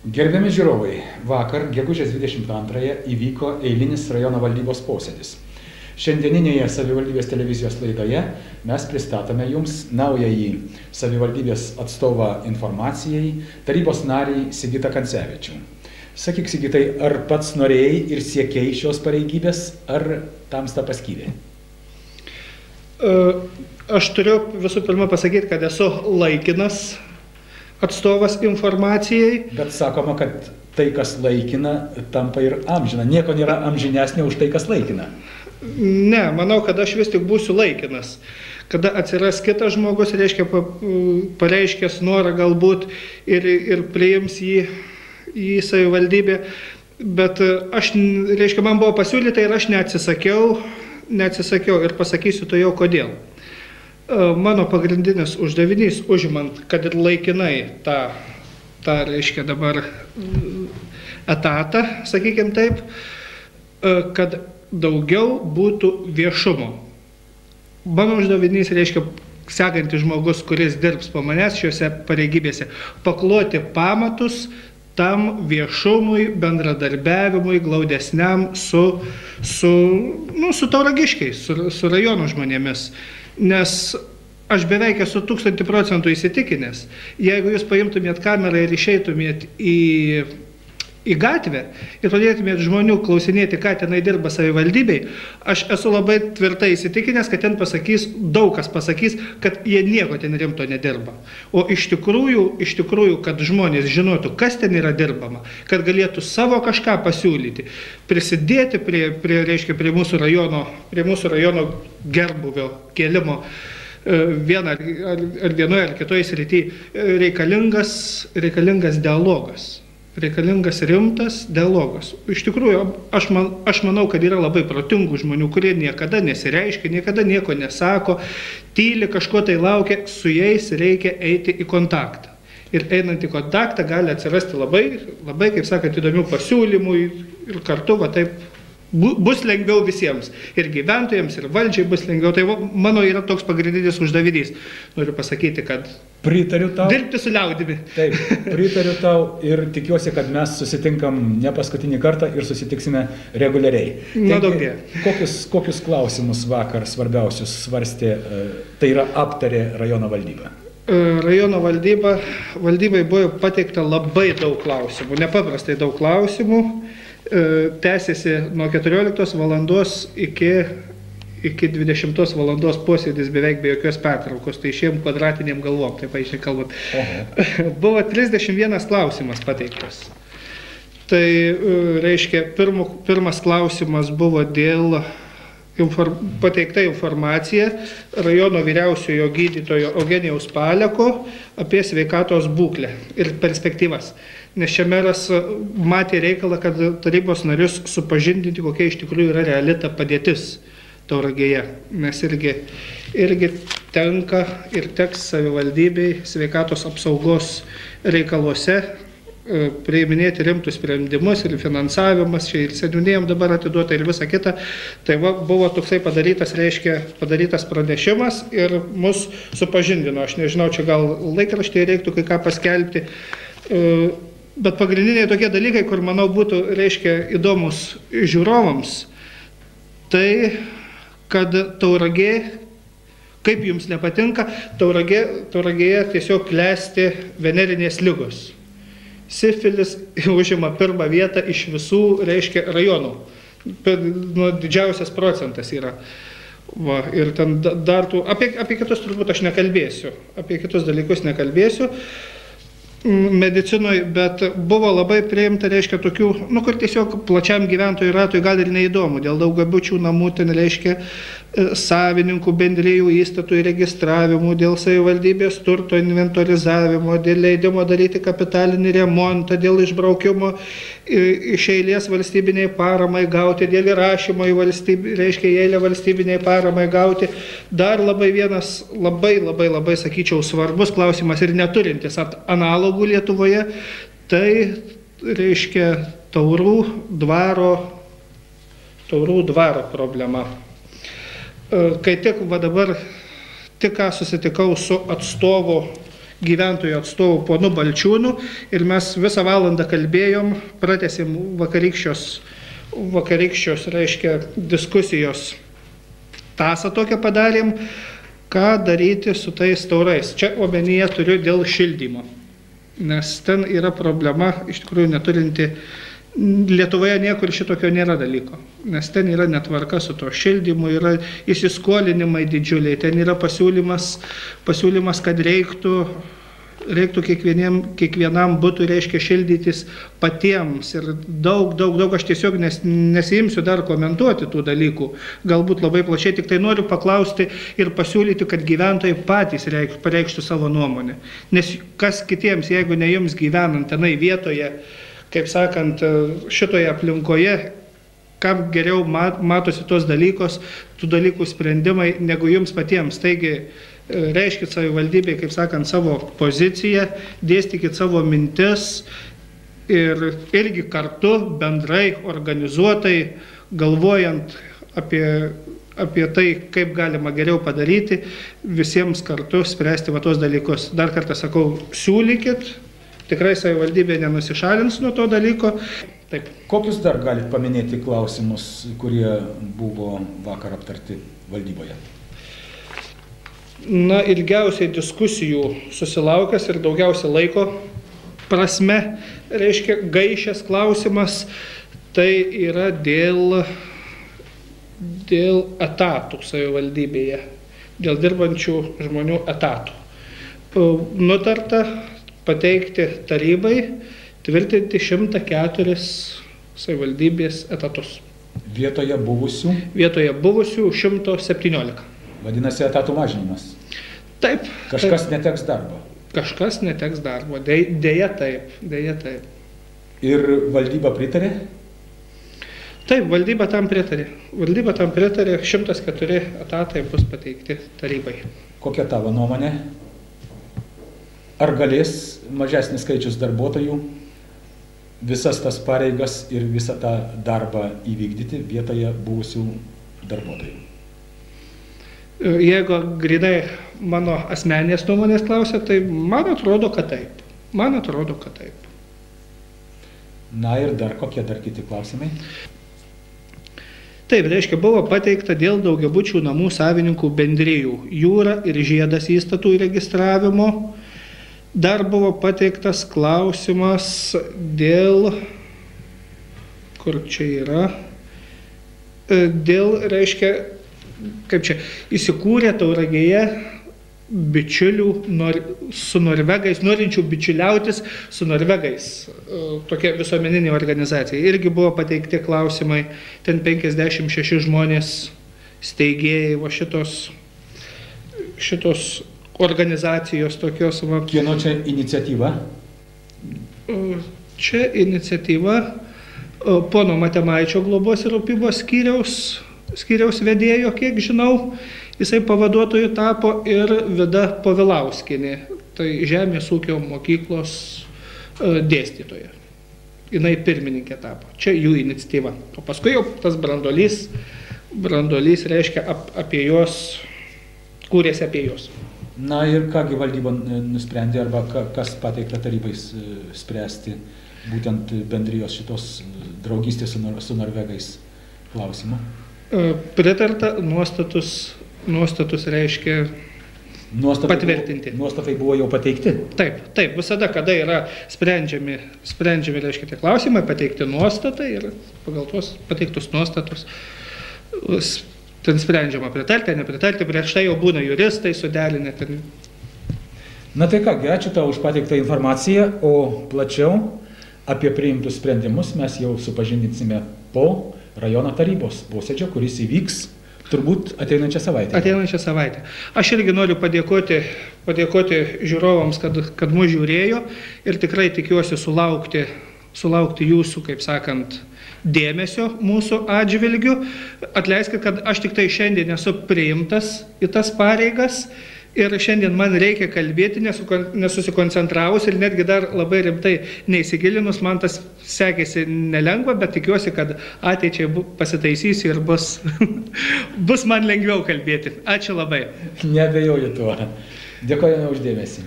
Gerbiami žiūrovai, vakar, gegužės 22-ąją, įvyko eilinis rajono valdybos posėdis. Šiandieninėje savivaldybės televizijos laidoje mes pristatome jums naująjį savivaldybės atstovą informacijai, tarybos narį Sigitą Kancevičių. Sakyk, Sigitai, ar pats norėjai ir siekėjai šios pareigybės, ar tamsta paskyrė? Aš turiu visų pirma pasakyti, kad esu laikinas atstovas informacijai. Bet sakoma, kad tai, kas laikina, tampa ir amžina. Nieko nėra amžinesnio už tai, kas laikina. Ne, manau, kad aš vis tik būsiu laikinas. Kada atsiras kitas žmogus, reiškia, pareiškęs norą galbūt ir priims jį į savivaldybę. Bet aš, reiškia, man buvo pasiūlyta ir aš neatsisakiau ir pasakysiu to jau kodėl. Mano pagrindinis uždavinys, užimant, kad ir laikinai tą reiškia dabar etatą, sakykime taip, kad daugiau būtų viešumo. Mano uždavinys, reiškia, sekantis žmogus, kuris dirbs po manęs šiuose pareigybėse, pakloti pamatus tam viešumui, bendradarbiavimui, glaudesniam su tauragiškiais, su rajono žmonėmis. Nes aš beveik esu 1000% įsitikinęs, jeigu jūs paimtumėt kamerą ir išeitumėt į gatvę ir pradėtumėt žmonių klausinėti, ką tenai dirba savivaldybei, aš esu labai tvirtai įsitikinęs, kad ten daug kas pasakys, kad jie nieko ten rimto nedirba. O iš tikrųjų, kad žmonės žinotų, kas ten yra dirbama, kad galėtų savo kažką pasiūlyti, prisidėti prie mūsų rajono gerbūvio kėlimo vienoje ar kitoje srityje, reikalingas dialogas. Reikalingas rimtas dialogas. Iš tikrųjų, aš manau, kad yra labai protingų žmonių, kurie niekada nesireiškia, niekada nieko nesako, tyli, kažko tai laukia, su jais reikia eiti į kontaktą. Ir einant į kontaktą gali atsirasti labai, kaip sakant, įdomių pasiūlymų ir kartu, va taip, bus lengviau visiems. Ir gyventojams, ir valdžiai bus lengviau. Tai mano yra toks pagrindinis uždavinys. Noriu pasakyti, kad pritariu tau. Dirbti su liaudimi. Taip, pritariu tau ir tikiuosi, kad mes susitinkam ne paskutinį kartą ir susitiksime reguliariai. Taigi, kokius klausimus vakar svarbiausius svarstė, tai yra aptarė rajono valdyba? Rajono valdybai buvo pateikta labai daug klausimų, nepaprastai daug klausimų. Tęsiasi nuo 14 valandos iki 20 valandos posėdis beveik be jokios pertraukos, tai šiem kvadratiniam galvom, taip aiškiai kalbant. Buvo 31 klausimas pateiktas. Tai reiškia, pirmas klausimas buvo dėl pateikta informacija rajono vyriausiojo gydytojo Eugenijaus Paleko apie sveikatos būklę ir perspektyvas. Nes čia meras matė reikalą, kad tarybos narius supažindinti, kokia iš tikrųjų yra reali ta padėtis Tauragėje. Nes irgi tenka ir teks savivaldybei sveikatos apsaugos reikaluose priiminėti rimtus sprendimus ir finansavimas, čia ir seniūnėjom dabar atiduota ir visa kita. Tai buvo toksai padarytas pranešimas ir mus supažindino. Aš nežinau, čia gal laikraštyje reiktų kai ką paskelbti. Bet pagrindiniai tokie dalykai, kur, manau, būtų, įdomus žiūrovams, tai, kad Tauragė, kaip jums nepatinka, Tauragėje tiesiog klesti venerinės ligos. Sifilis užima pirmą vietą iš visų, rajonų. Didžiausias procentas yra. Ir ten dar apie kitus turbūt aš nekalbėsiu, apie kitus dalykus nekalbėsiu. Medicinoje, bet buvo labai priimta, tokių, kur tiesiog plačiam gyventojų ratui gal ir neįdomu, dėl daugiabučių namų, ten savininkų bendrijų įstatų įregistravimų, dėl savivaldybės turto inventorizavimo, dėl leidimo daryti kapitalinį remontą, dėl išbraukimo iš eilės valstybiniai paramai gauti, dėl įrašymo į eilę valstybiniai paramai gauti. Dar vienas labai, sakyčiau, svarbus klausimas ir neturintis analogų Lietuvoje, tai Taurų dvaro problema. Kai tik ką susitikau su atstovu gyventojų atstovų ponu Balčiūnu ir mes visą valandą kalbėjom, pratęsim vakarykščios, reiškia, diskusijos tasą tokią padarėm, ką daryti su tais taurais. Čia omenyje turiu dėl šildymo, nes ten yra problema, iš tikrųjų neturinti, Lietuvoje niekur šitokio nėra dalyko, nes ten yra netvarka su to šildymu, yra įsiskolinimai didžiuliai, ten yra pasiūlymas, kad reiktų kiekvienam butui, reiškia, šildytis patiems ir daug, aš tiesiog nesiimsiu dar komentuoti tų dalykų, galbūt labai plačiai, tik tai noriu paklausti ir pasiūlyti, kad gyventojai patys pareikštų savo nuomonę, nes kas kitiems, jeigu ne jums gyvenant tenai vietoje, kaip sakant, šitoje aplinkoje, kam geriau matosi tos dalykos, tų dalykų sprendimai, negu jums patiems. Taigi, reiškit savivaldybėje, kaip sakant, savo poziciją, dėstykit savo mintis ir irgi kartu, bendrai, organizuotai, galvojant apie tai, kaip galima geriau padaryti, visiems kartu spręsti va tos dalykus. Dar kartą sakau, siūlykit. Tikrai savivaldybė nenusišalins nuo to dalyko. Taip. Kokius dar galite paminėti klausimus, kurie buvo vakar aptarti valdyboje? Na, ilgiausiai diskusijų susilaukęs ir daugiausia laiko prasme, reiškia, gaišęs klausimas, tai yra dėl etatų savivaldybėje, dėl dirbančių žmonių etatų. Nutarta pateikti tarybai, tvirtinti 104 savivaldybės etatus. Vietoje buvusių? Vietoje buvusių 117. Vadinasi, etatų mažinimas? Taip. Kažkas neteks darbo? Kažkas neteks darbo, dėja taip. Ir valdyba pritarė? Taip, valdyba tam pritarė. 104 etatai bus pateikti tarybai. Kokia tavo nuomonė? Ar galės mažesnis skaičius darbuotojų visas tas pareigas ir visą tą darbą įvykdyti vietoje buvusių darbuotojų? Jeigu grynai mano asmeninės nuomonės klausia, tai man atrodo, kad taip. Na ir dar kokie dar kiti klausimai? Taip, reiškia, buvo pateikta dėl daugiabučių namų savininkų bendrijų Jūra ir Žiedas įstatų įregistravimo. Dar buvo pateiktas klausimas dėl, kur čia yra, dėl, reiškia, kaip čia, įsikūrė Tauragėje bičiulių su norvegais, norinčių bičiuliautis su norvegais, tokia visuomeninė organizacija. Irgi buvo pateikti klausimai, ten 56 žmonės steigėjai, va šitos organizacijos tokios. Va. Kieno čia iniciatyva? Čia iniciatyva pono Matemaičio globos ir rūpybos skyriaus vedėjo, kiek žinau, jisai pavaduotojų tapo ir Vida Povilauskienė, tai Žemės ūkio mokyklos dėstytoja. Jinai pirmininkė tapo. Čia jų iniciatyva. O paskui jau tas branduolys reiškia apie juos, kūrėsi apie juos. Na ir kągi valdyba nusprendė, arba kas pateikta tarybai spręsti būtent bendrijos šitos draugystės su norvegais klausimu? Pritarta nuostatus reiškia patvirtinti. Nuostatai buvo jau pateikti? Taip, visada, kada yra sprendžiami reiškia, tie klausimai, pateikti nuostatai ir pagal tuos pateiktus nuostatus ten sprendžiama pritarti, nepritarti, prieš tai jau būna juristai suderinę. Na tai ką, ačiū tau už pateiktą informaciją, o plačiau apie priimtus sprendimus mes jau supažindinsime po rajono tarybos posėdžio, kuris įvyks turbūt ateinančią savaitę. Aš irgi noriu padėkoti žiūrovams, kad mus žiūrėjo ir tikrai tikiuosi sulaukti jūsų, kaip sakant, dėmesio mūsų atžvilgių. Atleiskit, kad aš tik tai šiandien esu priimtas į tas pareigas ir šiandien man reikia kalbėti, nesusikoncentravus ir netgi dar labai rimtai neįsigilinus, man tas sekėsi nelengva, bet tikiuosi, kad ateičiai pasitaisysiu ir bus man lengviau kalbėti. Ačiū labai. Neabejoju tuo. Dėkojame už dėmesį.